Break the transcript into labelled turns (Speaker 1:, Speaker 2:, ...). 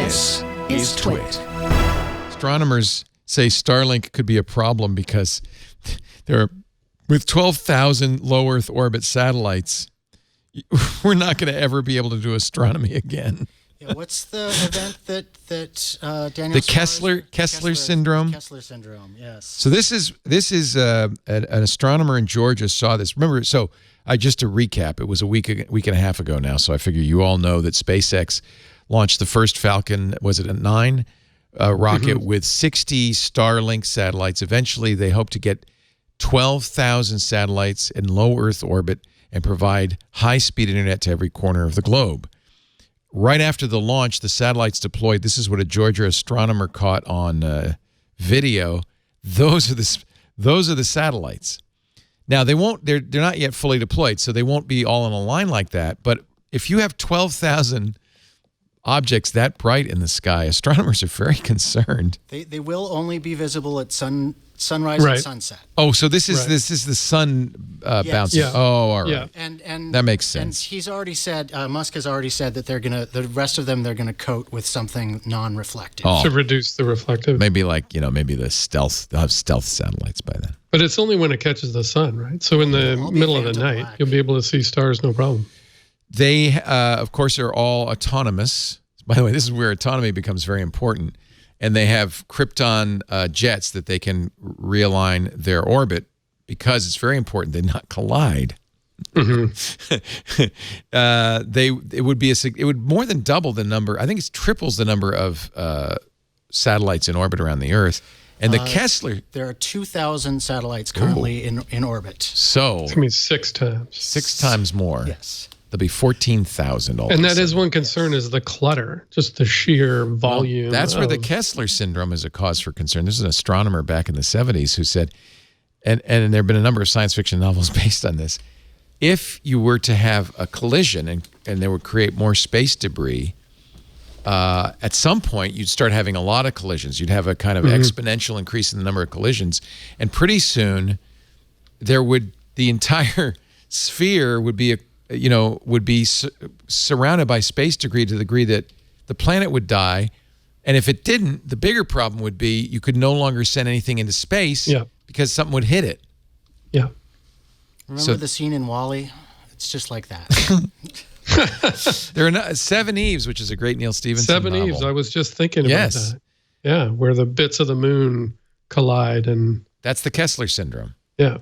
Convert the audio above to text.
Speaker 1: This is TWiT.
Speaker 2: Astronomers say Starlink could be a problem because with 12,000 low Earth orbit satellites, we're not going to ever be able to do astronomy again.
Speaker 3: Yeah, what's the event that Daniel?
Speaker 2: The Kessler syndrome.
Speaker 3: Kessler syndrome. Yes.
Speaker 2: So this is an astronomer in Georgia saw this. Remember, so just to recap, it was a week and a half ago now. So I figure you all know that SpaceX launched the first Falcon. Was it a 9 rocket with 60 Starlink satellites? Eventually, they hope to get 12,000 satellites in low Earth orbit and provide high-speed internet to every corner of the globe. Right after the launch, the satellites deployed. This is what a Georgia astronomer caught on video. Those are the satellites. Now they won't. They're not yet fully deployed, so they won't be all in a line like that. But if you have 12,000 objects that bright in the sky, astronomers are very concerned.
Speaker 3: They will only be visible at sunrise and sunset.
Speaker 2: Oh, so this is the sun bouncing.
Speaker 3: Yeah.
Speaker 2: Oh, all right.
Speaker 3: Yeah. And
Speaker 2: that makes sense.
Speaker 3: And he's already said, Musk has already said that the rest of them they're gonna coat with something non-reflective
Speaker 4: to reduce the reflective.
Speaker 2: Maybe maybe they'll have stealth satellites by then.
Speaker 4: But it's only when it catches the sun, right? So in the middle of the night, you'll be able to see stars, no problem.
Speaker 2: They, of course, are all autonomous. By the way, this is where autonomy becomes very important. And they have Krypton jets that they can realign their orbit because it's very important they not collide. It would more than double the number. I think it triples the number of satellites in orbit around the Earth. And the Kessler...
Speaker 3: There are 2,000 satellites currently in orbit.
Speaker 2: So...
Speaker 4: That means 6 times.
Speaker 2: 6 times more.
Speaker 3: Yes.
Speaker 2: There'll be 14,000 all.
Speaker 4: And that is one concern is the clutter, just the sheer volume.
Speaker 2: Well, that's where the Kessler syndrome is a cause for concern. There's an astronomer back in the 70s who said, and there have been a number of science fiction novels based on this, if you were to have a collision and they would create more space debris, at some point, you'd start having a lot of collisions. You'd have a kind of exponential increase in the number of collisions. And pretty soon, the entire sphere would be surrounded by space debris to the degree that the planet would die. And if it didn't, the bigger problem would be you could no longer send anything into space because something would hit it.
Speaker 4: Yeah.
Speaker 3: Remember the scene in WALL-E? It's just like that.
Speaker 2: There are 7 Eves, which is a great Neil Stephenson
Speaker 4: 7
Speaker 2: novel.
Speaker 4: Eves. I was just thinking about that. Yeah, where the bits of the moon collide, and
Speaker 2: that's the Kessler syndrome.
Speaker 4: Yeah.